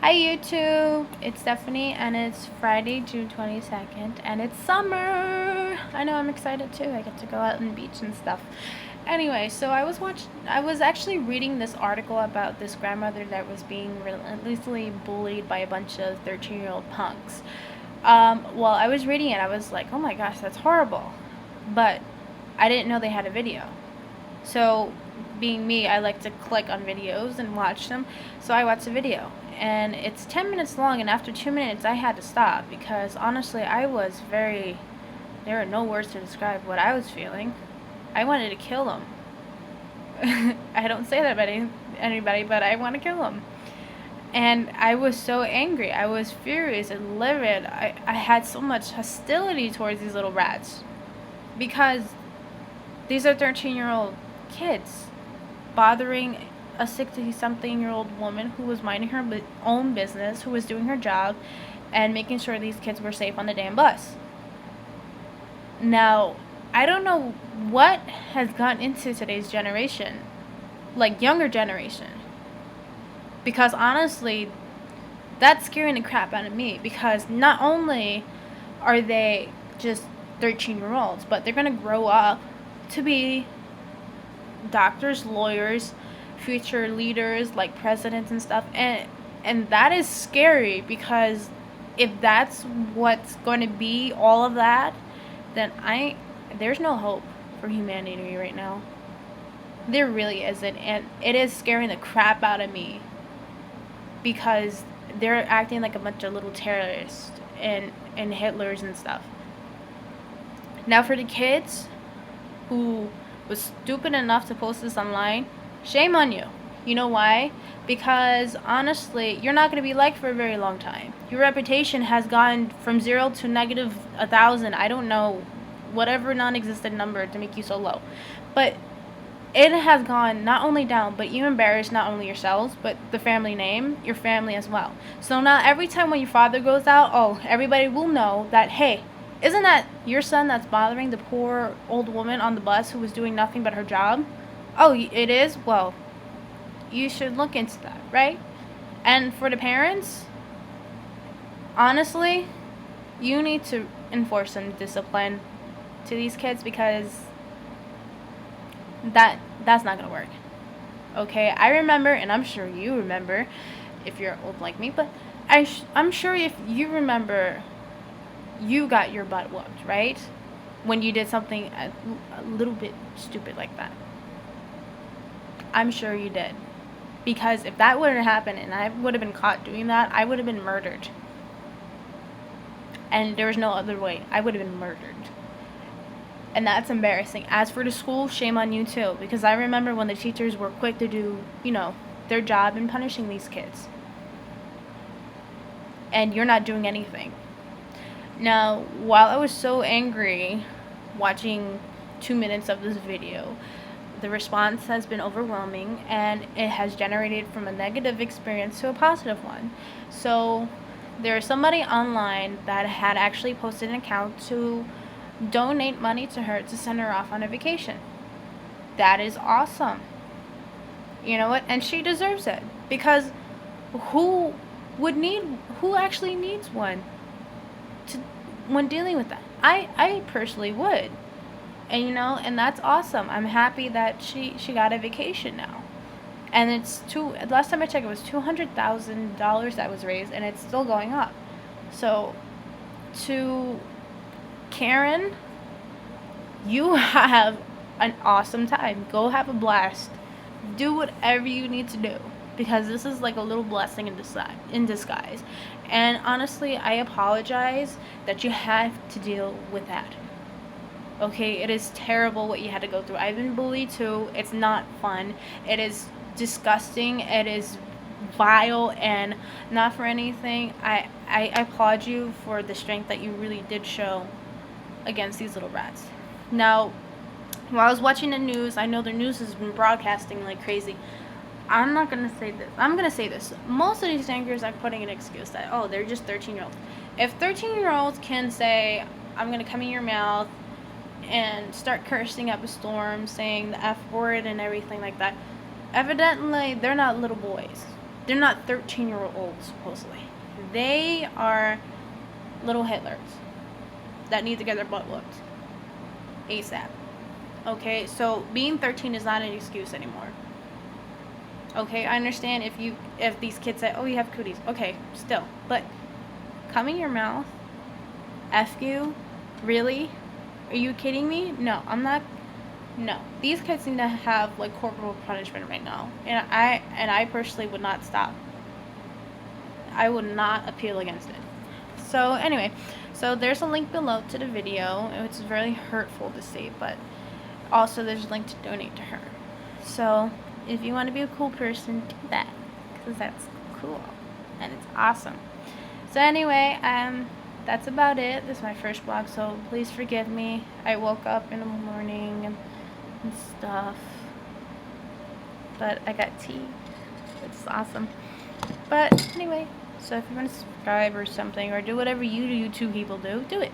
Hi YouTube, it's Stephanie and it's Friday, June 22nd and it's summer. I know, I'm excited too. I get to go out on the beach and stuff. Anyway, so I was actually reading this article about this grandmother that was being relentlessly bullied by a bunch of 13-year-old punks. While I was reading it, I was like, oh my gosh, that's horrible. But I didn't know they had a video. So, being me, I like to click on videos and watch them. So I watched the video. And it's 10 minutes long, and after 2 minutes, I had to stop because honestly, there are no words to describe what I was feeling. I wanted to kill them. I don't say that about anybody, but I want to kill them. And I was so angry. I was furious and livid. I had so much hostility towards these little rats because these are 13-year-old kids bothering a 60-something-year-old woman who was minding her own business, who was doing her job, and making sure these kids were safe on the damn bus. Now, I don't know what has gotten into today's generation, like younger generation, because honestly, that's scaring the crap out of me, because not only are they just 13-year-olds, but they're going to grow up to be doctors, lawyers, future leaders like presidents and stuff, and that is scary because if that's what's going to be all of that, then there's no hope for humanity right now. There really isn't, and it is scaring the crap out of me because they're acting like a bunch of little terrorists and Hitlers and stuff. Now for the kids who was stupid enough to post this online, shame on you. You know why? Because honestly, you're not going to be liked for a very long time. Your reputation has gone from 0 to negative 1,000. I don't know, whatever non-existent number to make you so low. But it has gone not only down, but you embarrass not only yourselves, but the family name, your family as well. So now every time when your father goes out, everybody will know that, hey, isn't that your son that's bothering the poor old woman on the bus who was doing nothing but her job? Oh, it is? Well, you should look into that, right? And for the parents, honestly, you need to enforce some discipline to these kids because that's not going to work. Okay, I remember, and I'm sure you remember, if you're old like me, but I'm sure if you remember, you got your butt whooped, right? When you did something a little bit stupid like that. I'm sure you did. Because if that would have happened and I would have been caught doing that, I would have been murdered. And there was no other way. I would have been murdered. And that's embarrassing. As for the school, shame on you too. Because I remember when the teachers were quick to do, their job in punishing these kids. And you're not doing anything. Now, while I was so angry watching 2 minutes of this video, the response has been overwhelming and it has generated from a negative experience to a positive one. So there's somebody online that had actually posted an account to donate money to her to send her off on a vacation. That is awesome. You know what? And she deserves it because who actually needs one when dealing with that? I personally would. And that's awesome. I'm happy that she got a vacation now. And last time I checked, it was $200,000 that was raised, and it's still going up. So, to Karen, you have an awesome time. Go have a blast. Do whatever you need to do, because this is like a little blessing in disguise. And honestly, I apologize that you had to deal with that. Okay, it is terrible what you had to go through. I've been bullied too. It's not fun. It is disgusting. It is vile, and not for anything. I applaud you for the strength that you really did show against these little rats. Now, while I was watching the news, I know the news has been broadcasting like crazy. I'm not going to say this. I'm going to say this. Most of these anchors are putting an excuse that, they're just 13-year-olds. If 13-year-olds can say, I'm going to come in your mouth and start cursing up a storm, saying the F word and everything like that, evidently they're not little boys. they're not 13-year-olds, supposedly. They are little Hitlers that need to get their butt whooped ASAP. Okay, so being 13 is not an excuse anymore. Okay, I understand if these kids say, oh, you have cooties. Okay, still. But coming your mouth, F you, really? Are you kidding me? No, I'm not. No, these kids need to have like corporal punishment right now, and I personally would not stop. I would not appeal against it. So anyway, so there's a link below to the video. It's very hurtful to see, but also there's a link to donate to her. So if you want to be a cool person, do that, because that's cool and it's awesome. So anyway, that's about it. This is my first vlog, so please forgive me. I woke up in the morning and stuff, but I got tea. It's awesome. But anyway, so if you want to subscribe or something, or do whatever you two people do it.